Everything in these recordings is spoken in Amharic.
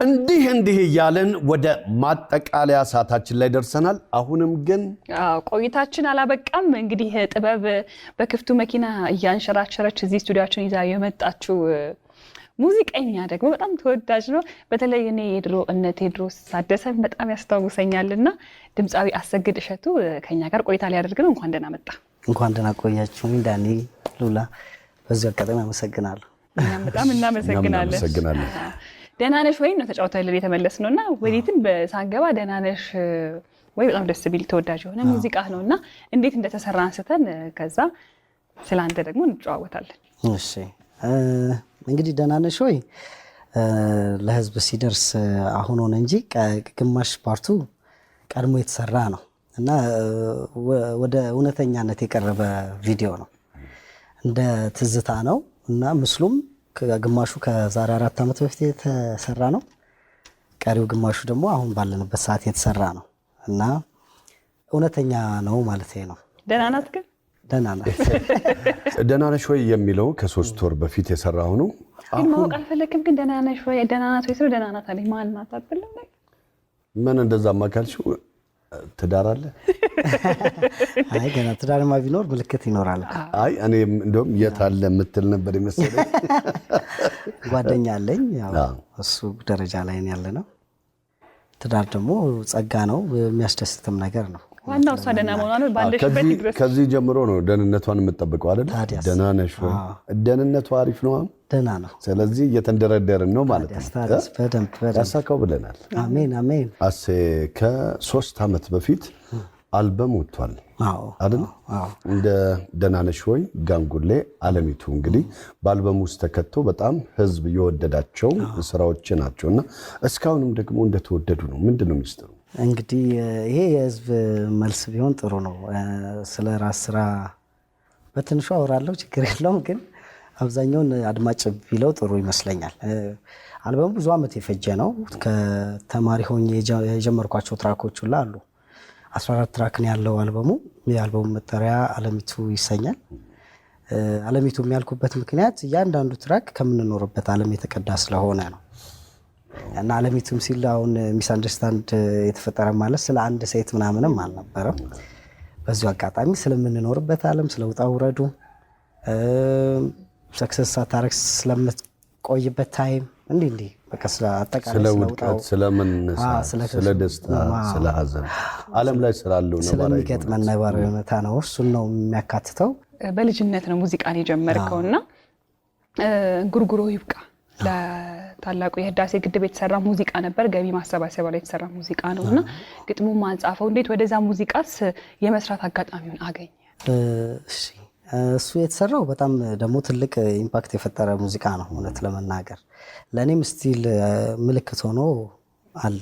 እንዲህ እያለን ወደ ማጠቃለያ ሰዓታችን ላይ ደርሰናል። አሁንም ግን ቆይታችን አላበቃም። እንግዲህ ጥበብ በክፍቱ መኪና እያንሸራሸረች እዚህ ስቱዲዮአችን ይዛ የመጣችው ሙዚቀኛ ደግሞ በጣም ተወዳጅ ነው። በተለይ እኔ የድሮ እነ ቴዎድሮስ ታደሰን በጣም ያስታውሰኛልና ድምጻዊ አሰግድ እሸቱ ከኛ ጋር ቆይታ ሊያደርግ ነው። እንኳን ደህና መጣ። እንኳን ደህና ቆያችሁ ዳኒ ሉላ። በዚህ አጋጣሚ አመሰግናለሁ። በጣም እናመሰግናለን። ደህና ነሽ ወይ ነው ተጫውተልን የተመለስነውና ወዲትም በሳንገባ ደህና ነሽ ወይ በጣም ደስ ቢል ተወዳጅ የሆነ ሙዚቃ ነውና እንዴት እንደተሰራ አንስተን ከዛ ስላንተ ደግሞ እንጨዋወታለን። እሺ እንግዲህ ደህና ነሽ ወይ ለህዝብ ሲደርስ አሁን ሆነ እንጂ ግማሽ ፓርቱ ቀድሞ የተሰራ ነው እና ወደ እውነተኛነት የቀረበ ቪዲዮ ነው። እንደ ትዝታ ነው እና ምስሉም ግማሹ ከዛሬ 4 ዓመት በፊት የተሰራ ነው። ቀሪው ግማሹ ደግሞ አሁን ባለንበት ሰዓት የተሰራ ነው እና እውነተኛ ነው ማለት ነው። ደህና ናት ግን ደህና ናት። ደህና ነሽ ወይ የሚለው ከ3 ወር በፊት የሰራው ነው። አሁን ማወቅ አልፈለክም ግን ደህና ነሽ ወይ ደህና ናት ወይ ደህና ናት አለኝ። ማን ናት አትበለም ምን እንደዛ ማካልሽው ትዳር አለ? አይ ገና ትዳርማ ቢኖር ምልክት ይኖራል። አይ እኔ እንደውም የት አለ የምትል ነበር የመሰለኝ። ጓደኛ አለኝ ያው እሱ ደረጃ ላይ ያለ ነው። ትዳር ደግሞ ጸጋ ነው፣ የሚያስደስትም ነገር ነው። ዋናው እሷ ደህና መሆኗ ነው። ባለሽበት ድረስ ከዚህ ጀምሮ ነው ደህንነቷን የምትጠብቀው አይደል? ደህና ነሽ ወይ? ደህንነቷ አሪፍ ነው። ደህና ነው። ስለዚህ እየተንደረደርን ነው ማለት ነው። በደንብ ያሳካው ብለናል። አሜን አሜን። አሴ ከ3 ዓመት በፊት አልበም ወጥቷል አይደል? እንደ ደህና ነሽ ወይ ጋንጉሌ አለሚቱ እንግዲህ በአልበም ውስጥ ተከቶ በጣም ህዝብ የወደዳቸው ስራዎች ናቸውና እስካሁንም ደግሞ እንደተወደዱ ነው። ምንድነው ሚስጥሩ? እንግዲህ ይሄ የህዝብ መልስ ቢሆን ጥሩ ነው። ስለ ራስ ስራ በትንሹ አወራለሁ፣ ችግር የለውም። ግን አብዛኛውን አድማጭ ቢለው ጥሩ ይመስለኛል። አልበሙ ብዙ ዓመት የፈጀ ነው። ከተማሪ ሆኜ የጀመርኳቸው ትራኮች ሁሉ አሉ። 14 ትራክ ነው ያለው አልበሙ። የአልበሙ መጠሪያ አለሚቱ ይሰኛል። አለሚቱ የሚያልኩበት ምክንያት እያንዳንዱ ትራክ ከምንኖርበት ዓለም የተቀዳ ስለሆነ ነው። እና አለሚቱም ሲል አሁን ሚስ አንደርስታንድ የተፈጠረ ማለት ስለ አንድ ሴት ምናምንም አልነበረም። በዚሁ አጋጣሚ ስለምንኖርበት ዓለም ስለ ውጣ ውረዱ ሰክሰስ አታረክስ ስለምትቆይበት ታይም እንዲህ በቃ ስለ አጠቃላይ ስለ ውድቀት ስለ ደስታ ስለ ሀዘን ዓለም ላይ ስላለው ነው ስለሚገጥመን ነባራዊ ሁኔታ ነው። እሱን ነው የሚያካትተው። በልጅነት ነው ሙዚቃን የጀመርከውና ጉርጉሮ ይብቃ ለታላቁ የህዳሴ ግድብ የተሰራ ሙዚቃ ነበር። ገቢ ማሰባሰቢያ ላይ የተሰራ ሙዚቃ ነውና ግጥሙ ማንጻፈው እንዴት ወደዛ ሙዚቃስ የመስራት አጋጣሚውን አገኘ? እሺ እሱ የተሰራው በጣም ደግሞ ትልቅ ኢምፓክት የፈጠረ ሙዚቃ ነው። እውነት ለመናገር ለኔም ስቲል ምልክት ሆኖ አለ።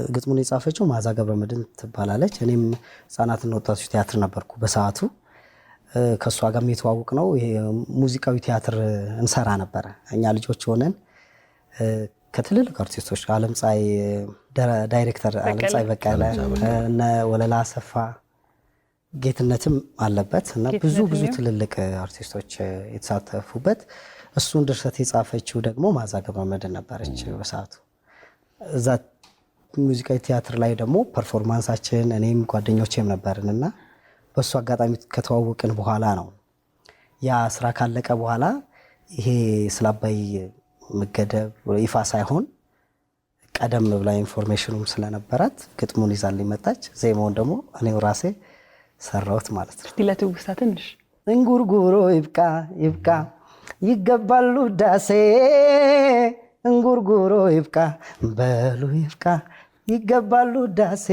ግጥሙን የጻፈችው ማዛ ገብረመድህን ትባላለች። እኔም ህፃናትና ወጣቶች ቲያትር ነበርኩ በሰዓቱ። ከሷ ጋር የተዋወቅ ነው። ሙዚቃዊ ቲያትር እንሰራ ነበር እኛ ልጆች ሆነን ከትልልቅ አርቲስቶች ዓለምፀሐይ ዳይሬክተር ዓለምፀሐይ በቀለ እና ወለላ አሰፋ ጌትነትም አለበት እና ብዙ ትልልቅ አርቲስቶች የተሳተፉበት። እሱን ድርሰት የጻፈችው ደግሞ ማዛ ገብረመድህን ነበረች በሰዓቱ። እዛ ሙዚቃዊ ቲያትር ላይ ደግሞ ፐርፎርማንሳችን እኔም ጓደኞቼም ነበርንና በሱ አጋጣሚ ከተዋወቅን በኋላ ነው ያ ስራ ካለቀ በኋላ ይሄ ስለ አባይ መገደብ ይፋ ሳይሆን ቀደም ብላ ኢንፎርሜሽኑም ስለነበራት ግጥሙን ይዛልኝ መጣች። ዜማውን ደግሞ እኔው ራሴ ሰራሁት ማለት ነው። ለትውስታ ትንሽ እንጉርጉሮ ይብቃ ይገባሉ ዳሴ እንጉርጉሮ ይብቃ በሉ ይብቃ ይገባሉ ዳሴ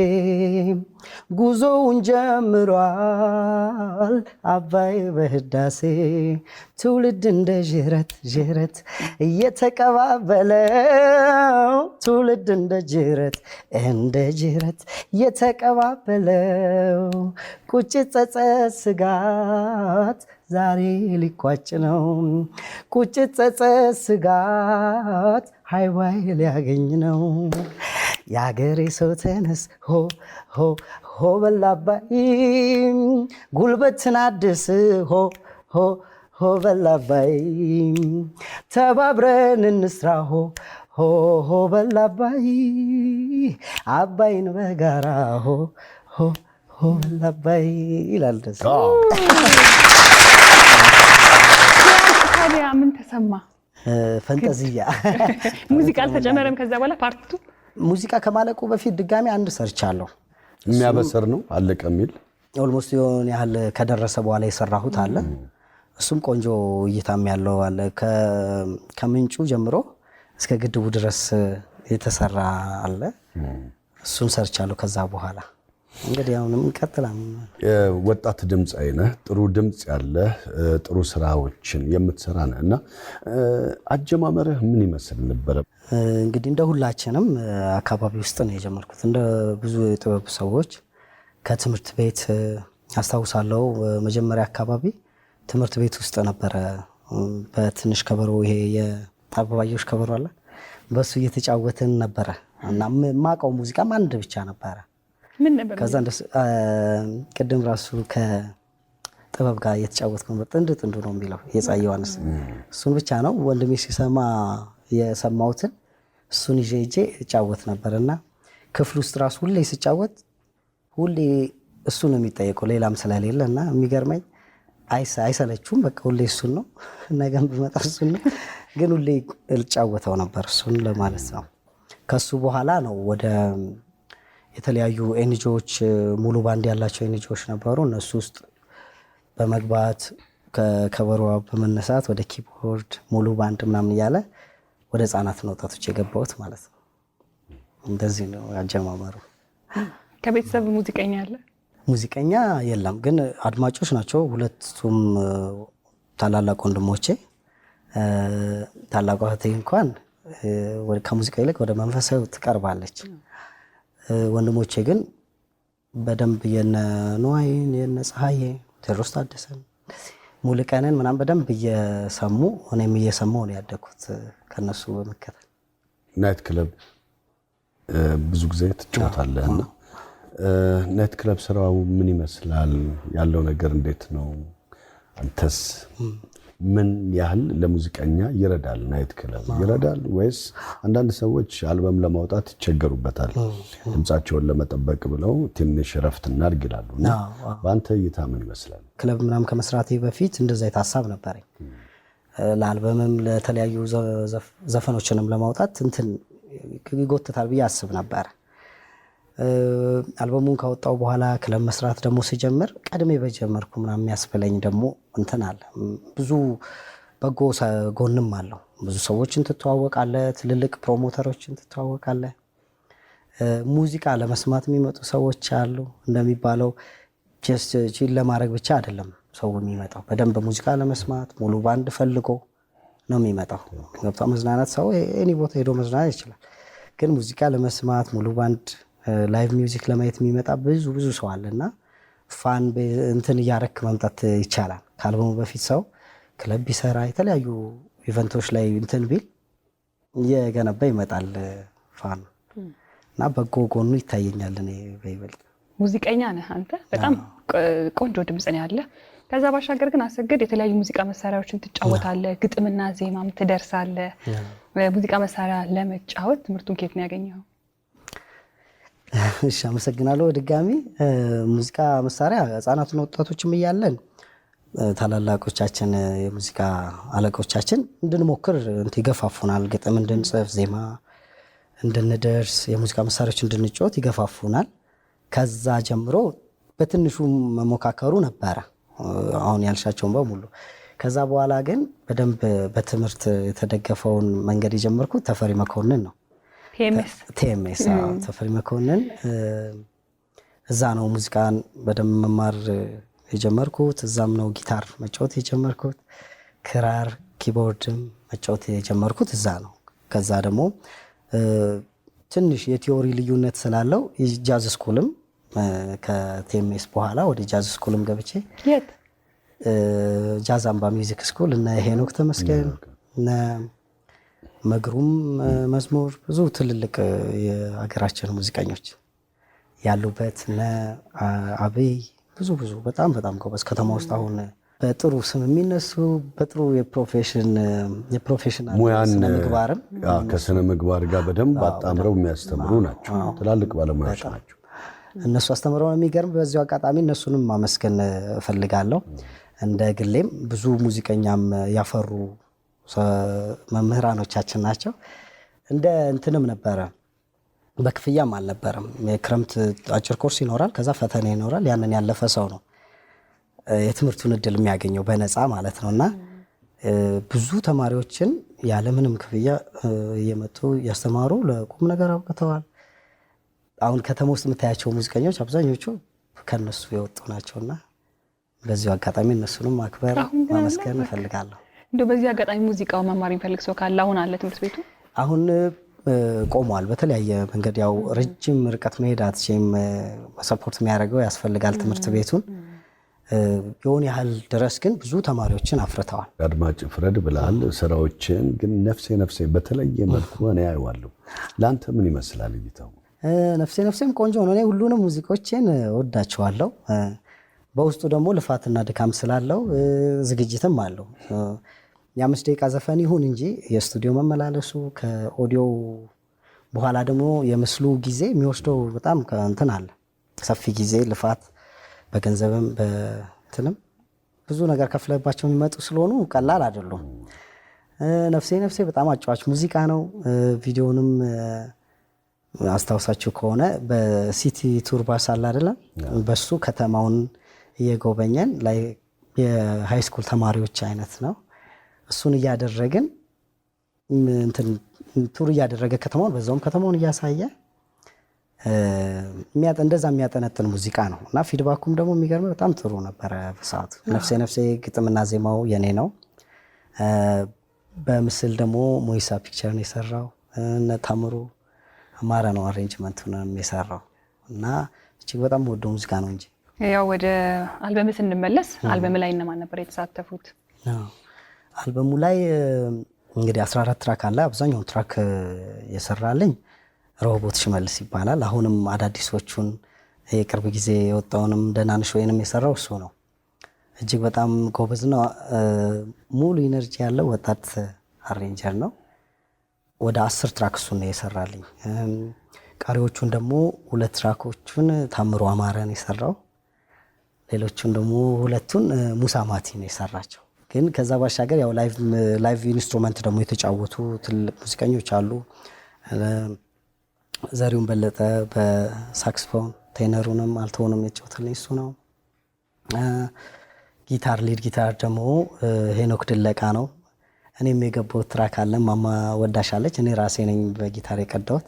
ጉዞውን ጀምሯል አባይ በህዳሴ ትውልድ እንደ ጅረት እየተቀባበለው ትውልድ እንደ ጅረት እየተቀባበለው ቁጭት ጸጸት ስጋት ዛሬ ሊቋጭ ነው። ቁጭት ጸጸት ስጋት ሃይዋይ ሊያገኝ ነው። የአገሬ ሰው ተነስ ሆ በል አባይ ጉልበትን አድስ ሆ ሆ በላባይ ተባብረን እንስራ ሆ ሆ በላባይ አባይን በጋራ ሆ በላባይ ይላል። ደስ ታዲያ ምን ተሰማ? ፈንጠዝያ ሙዚቃ አልተጨመረም? ከዛ በኋላ ፓርቲቱ ሙዚቃ ከማለቁ በፊት ድጋሚ አንድ ሰርቻለሁ። የሚያበሰር ነው አለቀ የሚል ኦልሞስት የሆነ ያህል ከደረሰ በኋላ የሰራሁት አለ። እሱም ቆንጆ እይታም ያለው አለ። ከምንጩ ጀምሮ እስከ ግድቡ ድረስ የተሰራ አለ። እሱን ሰርቻለሁ። ከዛ በኋላ እንግዲህ አሁንም እንቀጥላለን። ወጣት ድምጻዊ ነህ፣ ጥሩ ድምጽ ያለህ፣ ጥሩ ስራዎችን የምትሰራ ነህ እና አጀማመርህ ምን ይመስል ነበረ? እንግዲህ እንደ ሁላችንም አካባቢ ውስጥ ነው የጀመርኩት። እንደ ብዙ የጥበብ ሰዎች ከትምህርት ቤት አስታውሳለሁ። መጀመሪያ አካባቢ ትምህርት ቤት ውስጥ ነበረ በትንሽ ከበሮ፣ ይሄ የአበባዮሽ ከበሮ አለ፣ በሱ እየተጫወትን ነበረ እና ማቀው ሙዚቃም አንድ ብቻ ነበረ። ምን ነበር? ከዛ ቅድም ራሱ ከጥበብ ጋር እየተጫወትኩ ነበር። ጥንዱ ነው የሚለው የፀሐይ ዮሐንስ፣ እሱን ብቻ ነው ወንድሜ ሲሰማ የሰማሁትን እሱን ይዤ እጫወት ነበርና ክፍል ውስጥ ራሱ ሁሌ ስጫወት ሁሌ እሱ ነው የሚጠየቀው ሌላም ስለሌለ እና የሚገርመኝ አይሰለችውም። በቃ ሁሌ እሱን ነው፣ ነገም ብመጣ እሱን ነው፣ ግን ሁሌ እልጫወተው ነበር እሱን ለማለት ነው። ከሱ በኋላ ነው ወደ የተለያዩ ኤንጂኦዎች ሙሉ ባንድ ያላቸው ኤንጂኦዎች ነበሩ። እነሱ ውስጥ በመግባት ከከበሮ በመነሳት ወደ ኪቦርድ ሙሉ ባንድ ምናምን እያለ ወደ ህፃናትና ወጣቶች የገባሁት ማለት ነው። እንደዚህ ነው ያጀማመሩ። ከቤተሰብ ሙዚቀኛ አለ? ሙዚቀኛ የለም፣ ግን አድማጮች ናቸው ሁለቱም ታላላቅ ወንድሞቼ። ታላቋ እህቴ እንኳን ከሙዚቃ ይልቅ ወደ መንፈሳዊ ትቀርባለች። ወንድሞቼ ግን በደንብ የነ ንዋይን፣ የነ ፀሐዬ፣ ቴዎድሮስ ታደሰን፣ ሙሉቀንን ምናምን በደንብ እየሰሙ እኔም እየሰማሁ ነው ያደግኩት ከነሱ በመከተል። ናይት ክለብ ብዙ ጊዜ ትጫወታለህና ናይት ክለብ ስራው ምን ይመስላል? ያለው ነገር እንዴት ነው? አንተስ ምን ያህል ለሙዚቀኛ ይረዳል? ናይት ክለብ ይረዳል ወይስ አንዳንድ ሰዎች አልበም ለማውጣት ይቸገሩበታል፣ ድምጻቸውን ለመጠበቅ ብለው ትንሽ ረፍት እናድርግ ይላሉና በአንተ እይታ ምን ይመስላል? ክለብ ምናምን ከመስራቴ በፊት እንደዛ የታሳብ ነበረኝ። ለአልበምም ለተለያዩ ዘፈኖችንም ለማውጣት እንትን ይጎትታል ብዬ አስብ ነበር። አልበሙን ካወጣው በኋላ ክለብ መስራት ደግሞ ሲጀምር ቀድሜ በጀመርኩ ምናምን የሚያስፈለኝ ደግሞ እንትን አለ። ብዙ በጎ ጎንም አለው። ብዙ ሰዎችን ትተዋወቃለህ፣ ትልልቅ ፕሮሞተሮችን ትተዋወቃለህ። ሙዚቃ ለመስማት የሚመጡ ሰዎች አሉ። እንደሚባለው ቺል ለማድረግ ብቻ አይደለም ሰው የሚመጣው፣ በደንብ ሙዚቃ ለመስማት ሙሉ ባንድ ፈልጎ ነው የሚመጣው። ገብቷ መዝናናት ሰው ኤኒ ቦታ ሄዶ መዝናናት ይችላል። ግን ሙዚቃ ለመስማት ሙሉ ባንድ ላይቭ ሚውዚክ ለማየት የሚመጣ ብዙ ሰው አለና ፋን እንትን እያረክ መምጣት ይቻላል። ከአልበሙ በፊት ሰው ክለብ ቢሰራ የተለያዩ ኢቨንቶች ላይ እንትን ቢል እየገነባ ይመጣል ፋን እና በጎ ጎኑ ይታየኛል። እኔ በይበልጥ ሙዚቀኛ ነህ አንተ፣ በጣም ቆንጆ ድምጽ ነው ያለ። ከዛ ባሻገር ግን አሰግድ የተለያዩ ሙዚቃ መሳሪያዎችን ትጫወታለህ፣ ግጥምና ዜማም ትደርሳለህ። ሙዚቃ መሳሪያ ለመጫወት ትምህርቱን ከየት ነው ያገኘኸው? እሺ፣ አመሰግናለሁ። ድጋሚ ሙዚቃ መሳሪያ ህፃናትና ወጣቶችም እያለን ታላላቆቻችን የሙዚቃ አለቆቻችን እንድንሞክር ይገፋፉናል። ግጥም እንድንጽፍ፣ ዜማ እንድንደርስ፣ የሙዚቃ መሳሪያዎች እንድንጫወት ይገፋፉናል። ከዛ ጀምሮ በትንሹ መሞካከሩ ነበረ፣ አሁን ያልሻቸውን በሙሉ። ከዛ በኋላ ግን በደንብ በትምህርት የተደገፈውን መንገድ የጀመርኩት ተፈሪ መኮንን ነው። ቲኤምኤስ ተፈሪ መኮንን። እዛ ነው ሙዚቃን በደንብ መማር የጀመርኩት። እዛም ነው ጊታር መጫወት የጀመርኩት፣ ክራር ኪቦርድም መጫወት የጀመርኩት እዛ ነው። ከዛ ደግሞ ትንሽ የቲዮሪ ልዩነት ስላለው ጃዝ ስኩልም ከቲኤምኤስ በኋላ ወደ ጃዝ ስኩልም ገብቼ የት ጃዝ አምባ ሚውዚክ ስኩል እነ ሄኖክ ተመስገን እነ መግሩም መዝሙር ብዙ ትልልቅ የሀገራችን ሙዚቀኞች ያሉበት እነ አብይ ብዙ በጣም ጎበዝ ከተማ ውስጥ አሁን በጥሩ ስም የሚነሱ በጥሩ የፕሮፌሽናል ሙያን ምግባርም ከስነ ምግባር ጋር በደንብ አጣምረው የሚያስተምሩ ናቸው። ትላልቅ ባለሙያዎች ናቸው። እነሱ አስተምረው የሚገርም። በዚሁ አጋጣሚ እነሱንም ማመስገን እፈልጋለሁ። እንደ ግሌም ብዙ ሙዚቀኛም ያፈሩ መምህራኖቻችን ናቸው። እንደ እንትንም ነበረ፣ በክፍያም አልነበረም። የክረምት አጭር ኮርስ ይኖራል፣ ከዛ ፈተና ይኖራል። ያንን ያለፈ ሰው ነው የትምህርቱን እድል የሚያገኘው በነፃ ማለት ነው። እና ብዙ ተማሪዎችን ያለምንም ክፍያ እየመጡ ያስተማሩ ለቁም ነገር አብቅተዋል። አሁን ከተማ ውስጥ የምታያቸው ሙዚቀኞች አብዛኞቹ ከነሱ የወጡ ናቸውና በዚሁ አጋጣሚ እነሱንም ማክበር ማመስገን እፈልጋለሁ። እንደው በዚህ አጋጣሚ ሙዚቃው መማር የሚፈልግ ሰው ካለ አሁን አለ ትምህርት ቤቱ? አሁን ቆሟል። በተለያየ መንገድ ያው ረጅም ርቀት መሄድ አትችይም። ሰፖርት የሚያደርገው ያስፈልጋል ትምህርት ቤቱን። የሆነ ያህል ድረስ ግን ብዙ ተማሪዎችን አፍርተዋል። አድማጭ ፍረድ ብለሃል። ስራዎችን ግን ነፍሴ በተለየ መልኩ እኔ አየዋለሁ። ለአንተ ምን ይመስላል እይታው? ነፍሴም ቆንጆ ነው። እኔ ሁሉንም ሙዚቃዎችን ወዳቸዋለሁ። በውስጡ ደግሞ ልፋትና ድካም ስላለው ዝግጅትም አለው። የ5 ደቂቃ ዘፈን ይሁን እንጂ የስቱዲዮ መመላለሱ ከኦዲዮ በኋላ ደግሞ የምስሉ ጊዜ የሚወስደው በጣም እንትን አለ። ሰፊ ጊዜ ልፋት፣ በገንዘብም በትንም ብዙ ነገር ከፍለባቸው የሚመጡ ስለሆኑ ቀላል አይደሉም። ነፍሴ በጣም አጫዋች ሙዚቃ ነው። ቪዲዮንም አስታውሳችሁ ከሆነ በሲቲ ቱር ባስ አለ አይደለም፣ በሱ ከተማውን እየጎበኘን ላይ የሃይስኩል ተማሪዎች አይነት ነው። እሱን እያደረግን ቱር እያደረገ ከተማውን በዛውም ከተማውን እያሳየ እንደዛ የሚያጠነጥን ሙዚቃ ነው እና ፊድባኩም ደግሞ የሚገርም በጣም ጥሩ ነበረ በሰዓቱ። ነፍሴ ግጥምና ዜማው የኔ ነው። በምስል ደግሞ ሞይሳ ፒክቸርን የሰራው እነ ታምሩ አማረ ነው አሬንጅመንቱን የሰራው እና እጅግ በጣም ወደ ሙዚቃ ነው እንጂ። ያው ወደ አልበም ስንመለስ አልበም ላይ እነማን ነበር የተሳተፉት? አልበሙ ላይ እንግዲህ 14 ትራክ አለ። አብዛኛውን ትራክ የሰራልኝ ሮቦት ሽመልስ ይባላል። አሁንም አዳዲሶቹን የቅርብ ጊዜ የወጣውንም ደህና ነሽ ወይንም የሰራው እሱ ነው። እጅግ በጣም ጎበዝ ነው። ሙሉ ኢነርጂ ያለው ወጣት አሬንጀር ነው። ወደ 10 ትራክ እሱን ነው የሰራልኝ። ቀሪዎቹን ደግሞ 2 ትራኮቹን ታምሩ አማረን የሰራው፣ ሌሎቹን ደግሞ 2ቱን ሙሳ ማቲ ነው የሰራቸው። ግን ከዛ ባሻገር ያው ላይቭ ኢንስትሩመንት ደግሞ የተጫወቱ ትልቅ ሙዚቀኞች አሉ። ዘሪውን በለጠ በሳክስፎን ቴነሩንም አልቶውንም የጫወተልኝ እሱ ነው። ሊድ ጊታር ደግሞ ሄኖክ ድለቃ ነው። እኔም የገባሁት ትራክ አለ ማማ ወዳሻለች። እኔ ራሴ ነኝ በጊታር የቀዳሁት።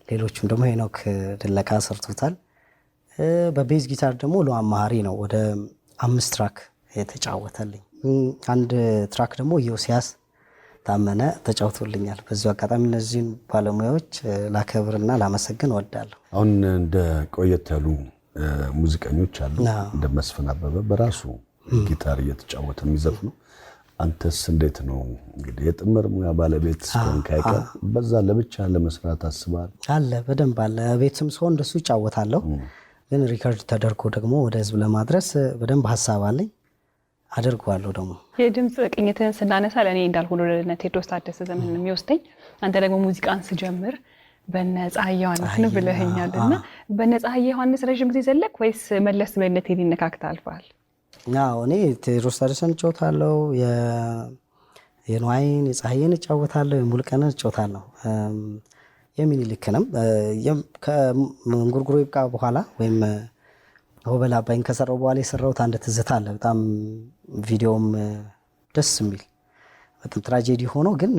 ሌሎቹም ደግሞ ሄኖክ ድለቃ ሰርቶታል። በቤዝ ጊታር ደግሞ ሉዋን መሀሪ ነው ወደ 5 ትራክ የተጫወተልኝ። አንድ ትራክ ደግሞ ዮሲያስ ታመነ ተጫውቶልኛል። በዚሁ አጋጣሚ እነዚህን ባለሙያዎች ላከብርና ላመሰግን እወዳለሁ። አሁን እንደ ቆየት ያሉ ሙዚቀኞች አሉ። እንደ መስፍን አበበ በራሱ ጊታር እየተጫወተ የሚዘፍኑ። አንተስ እንዴት ነው? እንግዲህ የጥምር ሙያ ባለቤት እስከሆን ካይቀር በዛ ለብቻ ለመስራት አስባል? አለ፣ በደንብ አለ። ቤትም ሰው እንደሱ ይጫወታለሁ። ግን ሪከርድ ተደርጎ ደግሞ ወደ ህዝብ ለማድረስ በደንብ ሀሳብ አለኝ፣ አደርገዋለሁ። ደግሞ የድምፅ ቅኝትን ስናነሳ ለእኔ እንዳልሆነ ወደ ቴዎድሮስ ታደሰ ዘመን የሚወስደኝ፣ አንተ ደግሞ ሙዚቃን ስጀምር በነ ፀሐዬ ዮሐንስ ነው ብለኸኛል። እና በነ ፀሐዬ ዮሐንስ ረዥም ጊዜ ዘለቅ ወይስ መለስ ብለህ ቴዲ ነካክታ አልፈሃል? እኔ ቴዎድሮስ ታደሰን እጫወታለሁ፣ የንዋይን የፀሐዬን እጫወታለሁ፣ የሙሉቀንን እጫወታለሁ፣ የሚኒልክንም ከእንጉርጉሮ ይብቃ በኋላ ወይም ሆበል አባይን ከሰራው በኋላ የሰራሁት አንድ ትዝታ አለ። በጣም ቪዲዮም ደስ የሚል በጣም ትራጀዲ ሆኖ ግን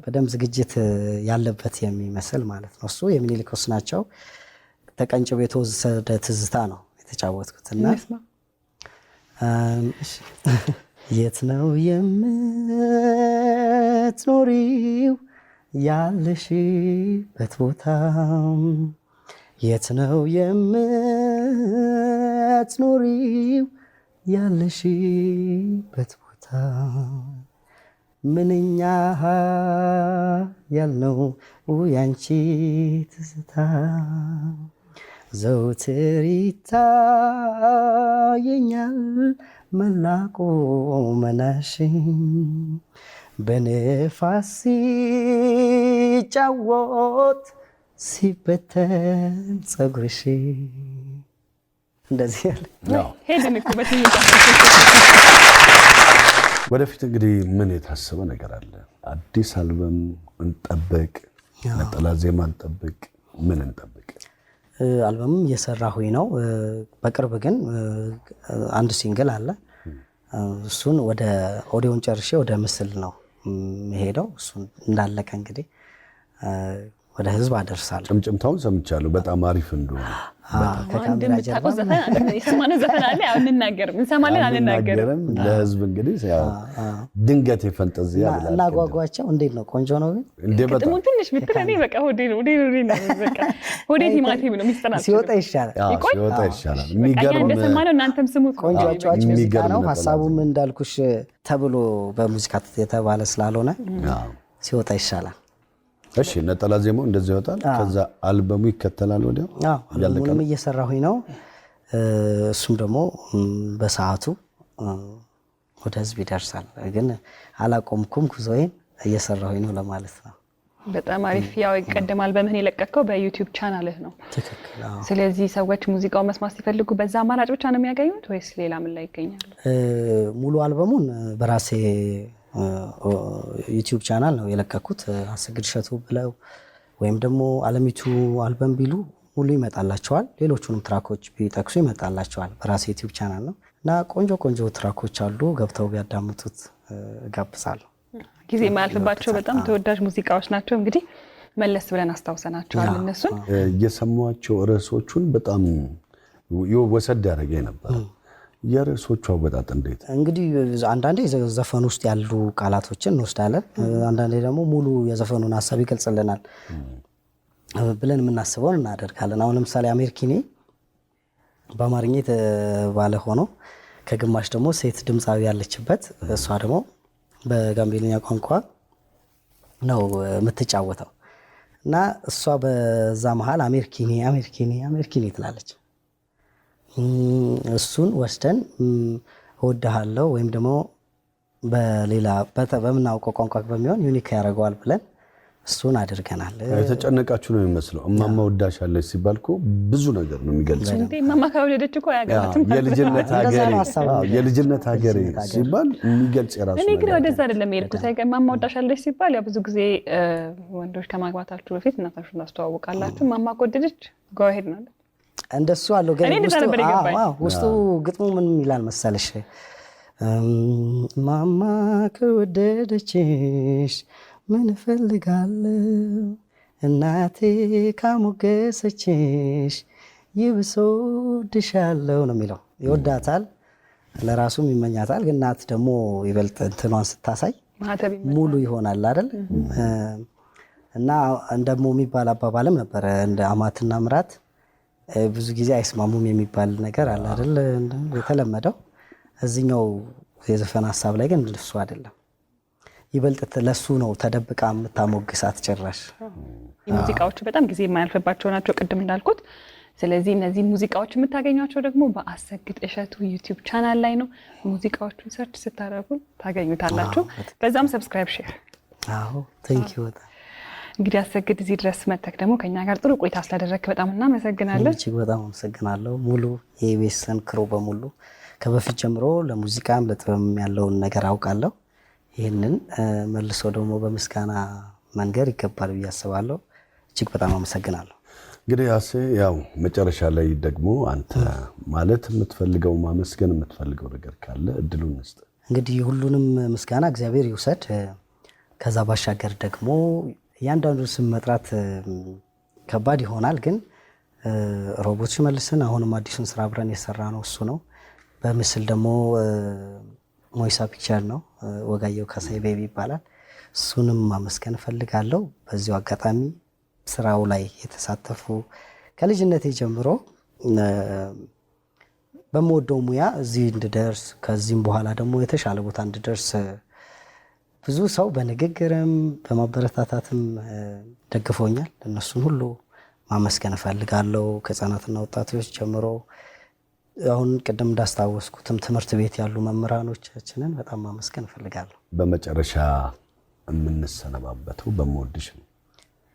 በደንብ ዝግጅት ያለበት የሚመስል ማለት ነው። እሱ የሚኒልክስ ናቸው። ተቀንጭቦ የተወሰደ ትዝታ ነው የተጫወትኩትና የት ነው የምትኖሪው ያለሽበት ቦታ፣ የት ነው የምትኖሪው ያለሽበት ቦታ፣ ምንኛ ያልነው ያንቺ ትዝታ ዘውትር ይታየኛል መላቁ መናሽ በነፋስ ሲጫወት ሲበተን ጸጉርሽ እንደዚህ ያለ ሄድን እኮ ወደፊት እንግዲህ ምን የታሰበ ነገር አለ? አዲስ አልበም እንጠብቅ? ነጠላ ዜማ እንጠብቅ? ምን እንጠብቅ? አልበምም እየሰራሁኝ ነው። በቅርብ ግን አንድ ሲንግል አለ። እሱን ወደ ኦዲዮን ጨርሼ ወደ ምስል ነው የምሄደው። እሱን እንዳለቀ እንግዲህ ወደ ህዝብ አደርሳለሁ። ጭምጭምታውን ሰምቻለሁ በጣም አሪፍ እንደሆነ። ከካሜራ ጀርባ የሰማነው ዘፈን አለ። ያው እንናገርም እንሰማለን አንናገርም። ለህዝብ እንግዲህ ያው ድንገት የፈንጠዚያ እናጓጓቸው። እንዴት ነው? ቆንጆ ነው ግን ግጥሙን ትንሽ ብትረኔ በቃ ሆዴ ነው በቃ ሆዴ ቲማቲም ነው የሚስተናል። ሲወጣ ይሻላል። ሲወጣ ይሻላል። የሚገርም እንደሰማነው እናንተም ስሙት። ቆንጆ አጫዋች ሙዚቃ ነው። ሐሳቡም እንዳልኩሽ ተብሎ በሙዚቃ የተባለ ስላልሆነ ሲወጣ ይሻላል። እሺ ነጠላ ዜማው እንደዚህ ይወጣል። ከዛ አልበሙ ይከተላል። ወዲያው አልበሙንም እየሰራሁኝ ነው። እሱም ደግሞ በሰዓቱ ወደ ህዝብ ይደርሳል። ግን አላቆምኩም፣ ጉዞዬን እየሰራሁኝ ነው ለማለት ነው። በጣም አሪፍ። ያው ቀደም አልበምህን የለቀቀው በዩቲዩብ ቻናልህ ነው። ትክክል። ስለዚህ ሰዎች ሙዚቃው መስማት ሲፈልጉ በዛ አማራጭ ብቻ ነው የሚያገኙት ወይስ ሌላ ምን ላይ ይገኛሉ? ሙሉ አልበሙን በራሴ ዩቲዩብ ቻናል ነው የለቀኩት። አሰግድ እሸቱ ብለው ወይም ደግሞ አለሚቱ አልበም ቢሉ ሙሉ ይመጣላቸዋል። ሌሎቹንም ትራኮች ቢጠቅሱ ይመጣላቸዋል። በራሴ ዩቲዩብ ቻናል ነው እና ቆንጆ ቆንጆ ትራኮች አሉ። ገብተው ቢያዳምጡት እጋብዛለሁ። ጊዜ የማያልፍባቸው በጣም ተወዳጅ ሙዚቃዎች ናቸው። እንግዲህ መለስ ብለን አስታውሰናቸዋል። እነሱን የሰማቸው ርዕሶቹን በጣም ወሰድ ያደረገኝ ነበር። የርዕሶቹ አወጣጥ እንዴት? እንግዲህ አንዳንዴ ዘፈን ውስጥ ያሉ ቃላቶችን እንወስዳለን። አንዳንዴ ደግሞ ሙሉ የዘፈኑን ሀሳብ ይገልጽልናል ብለን የምናስበውን እናደርጋለን። አሁን ለምሳሌ አሜሪኪኔ በአማርኛ የተባለ ሆኖ ከግማሽ ደግሞ ሴት ድምፃዊ ያለችበት፣ እሷ ደግሞ በጋምቤልኛ ቋንቋ ነው የምትጫወተው እና እሷ በዛ መሃል አሜሪኪኔ አሜሪኪኔ አሜሪኪኔ ትላለች። እሱን ወስደን እወድሃለሁ ወይም ደግሞ በሌላ በምናውቀው ቋንቋ በሚሆን ዩኒክ ያደርገዋል ብለን እሱን አድርገናል። የተጨነቃችሁ ነው የሚመስለው። እማማ ወዳሻለች ሲባል እኮ ብዙ ነገር ነው የሚገልጸው። እማማ ካወለደች እኮ ያገባትም የልጅነት ሀገሬ ሲባል የሚገልጽ የራሱ እኔ ግን ወደዛ አይደለም የሄድኩት። እማማ ወዳሻለች ሲባል ያው ብዙ ጊዜ ወንዶች ከማግባታችሁ በፊት እናታችሁን ታስተዋውቃላችሁ። እማማ ከወደደች ጎ ሄድ ነው እንደሱ አለው። ግን ውስጡ ግጥሙ ምን ይላል መሰለሽ? ማማ ከወደደችሽ ምን እፈልጋለሁ፣ እናቴ ካሞገሰችሽ ይብሶድሻለሁ ነው የሚለው። ይወዳታል፣ ለራሱም ይመኛታል። ግን እናት ደግሞ ይበልጥ እንትኗን ስታሳይ ሙሉ ይሆናል አይደል? እና እንደሞ የሚባል አባባልም ነበረ እንደ አማትና ምራት ብዙ ጊዜ አይስማሙም የሚባል ነገር አለ አይደል? የተለመደው እዚህኛው የዘፈን ሀሳብ ላይ ግን እሱ አይደለም። ይበልጥ ለሱ ነው ተደብቃ የምታሞግሳት ጭራሽ። ሙዚቃዎቹ በጣም ጊዜ የማያልፍባቸው ናቸው ቅድም እንዳልኩት። ስለዚህ እነዚህ ሙዚቃዎች የምታገኟቸው ደግሞ በአሰግድ እሸቱ ዩቲዩብ ቻናል ላይ ነው። ሙዚቃዎቹን ሰርች ስታደርጉ ታገኙታላችሁ። በዛም ሰብስክራይብ፣ ሼር። አዎ ቴንክ ዩ በጣም እንግዲህ አሰግድ እዚህ ድረስ መጥተህ ደግሞ ከኛ ጋር ጥሩ ቆይታ ስላደረግክ በጣም እናመሰግናለን። እጅግ በጣም አመሰግናለሁ። ሙሉ የኢቢኤስን ክሩ በሙሉ ከበፊት ጀምሮ ለሙዚቃም ለጥበብም ያለውን ነገር አውቃለሁ። ይህንን መልሶ ደግሞ በምስጋና መንገር ይገባል ብዬ አስባለሁ። እጅግ በጣም አመሰግናለሁ። እንግዲህ አሴ ያው መጨረሻ ላይ ደግሞ አንተ ማለት የምትፈልገው ማመስገን የምትፈልገው ነገር ካለ እድሉን እንስጥ። እንግዲህ ሁሉንም ምስጋና እግዚአብሔር ይውሰድ። ከዛ ባሻገር ደግሞ እያንዳንዱን ስም መጥራት ከባድ ይሆናል። ግን ሮቦት ሽመልስን አሁንም አዲሱን ስራ አብረን የሰራ ነው እሱ ነው። በምስል ደግሞ ሞይሳ ፒክቸር ነው፣ ወጋየሁ ካሳይ ቤቢ ይባላል። እሱንም ማመስገን እፈልጋለሁ። በዚሁ አጋጣሚ ስራው ላይ የተሳተፉ ከልጅነቴ ጀምሮ በምወደው ሙያ እዚህ እንድደርስ ከዚህም በኋላ ደግሞ የተሻለ ቦታ እንድደርስ ብዙ ሰው በንግግርም በማበረታታትም ደግፎኛል። እነሱን ሁሉ ማመስገን እፈልጋለሁ። ከህፃናትና ወጣቶች ጀምሮ አሁን ቀደም እንዳስታወስኩትም ትምህርት ቤት ያሉ መምህራኖቻችንን በጣም ማመስገን እፈልጋለሁ። በመጨረሻ የምንሰነባበተው በመወድሽ ነው።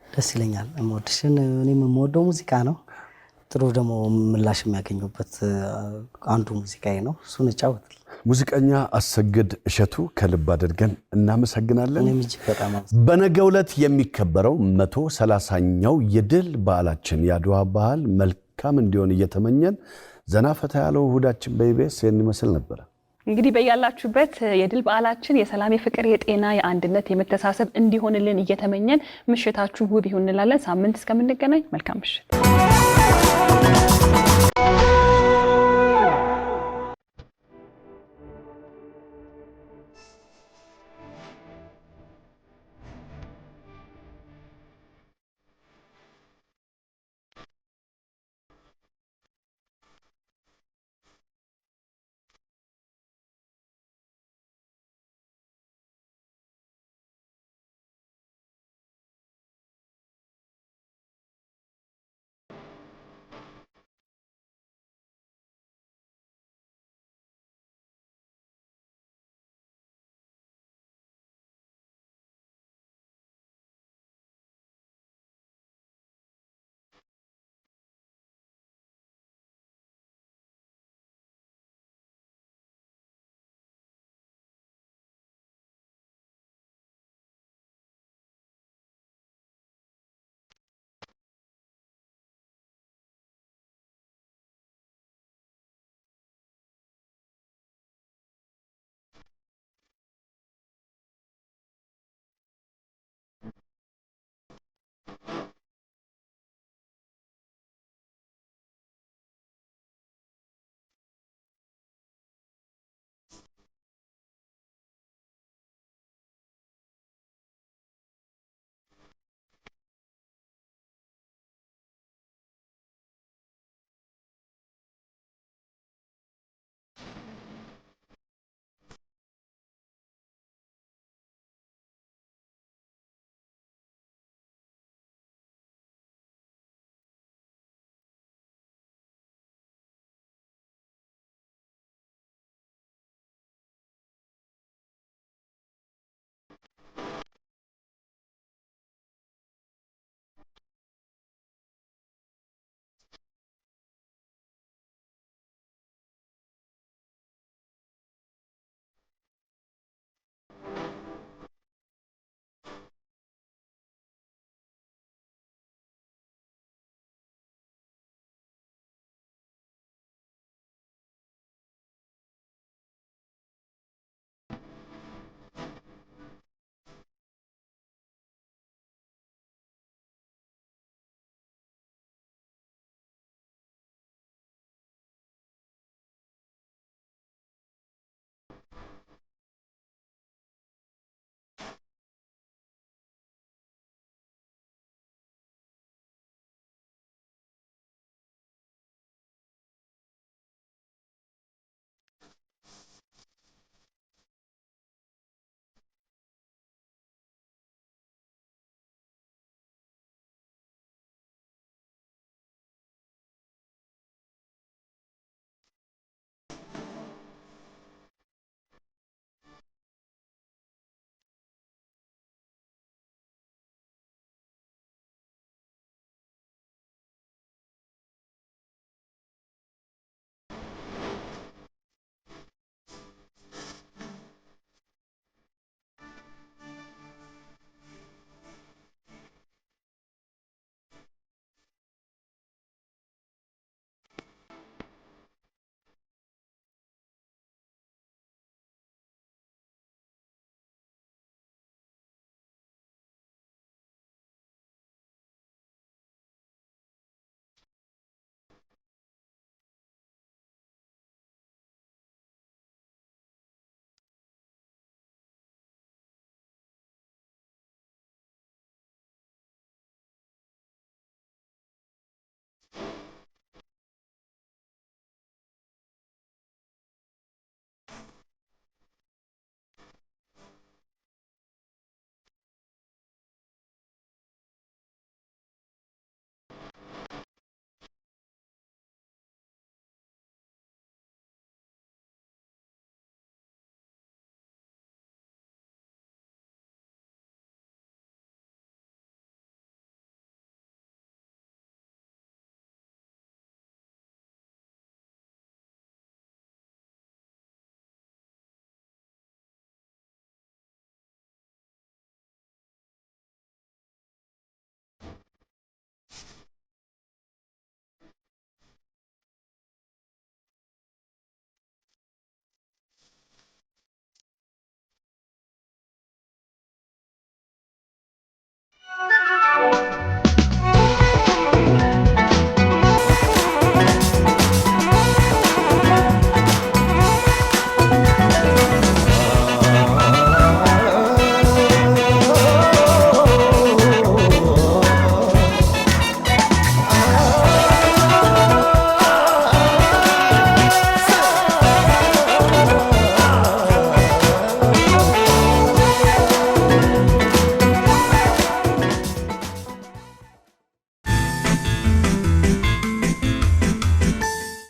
ደስ ይለኛል። መወድሽን እኔም የምወደው ሙዚቃ ነው። ጥሩ ደግሞ ምላሽ የሚያገኙበት አንዱ ሙዚቃዬ ነው። እሱን እጫወት። ሙዚቀኛ አሰግድ እሸቱ ከልብ አድርገን እናመሰግናለን። እኔም እጅግ በጣም በነገው ዕለት የሚከበረው 130ኛው የድል በዓላችን የአድዋ በዓል መልካም እንዲሆን እየተመኘን ዘና ፈታ ያለው እሁዳችን በኢቢኤስ ይመስል ነበር። እንግዲህ በያላችሁበት የድል በዓላችን የሰላም፣ የፍቅር፣ የጤና፣ የአንድነት፣ የመተሳሰብ እንዲሆንልን እየተመኘን ምሽታችሁ ውብ ይሁን እንላለን። ሳምንት እስከምንገናኝ መልካም ምሽት።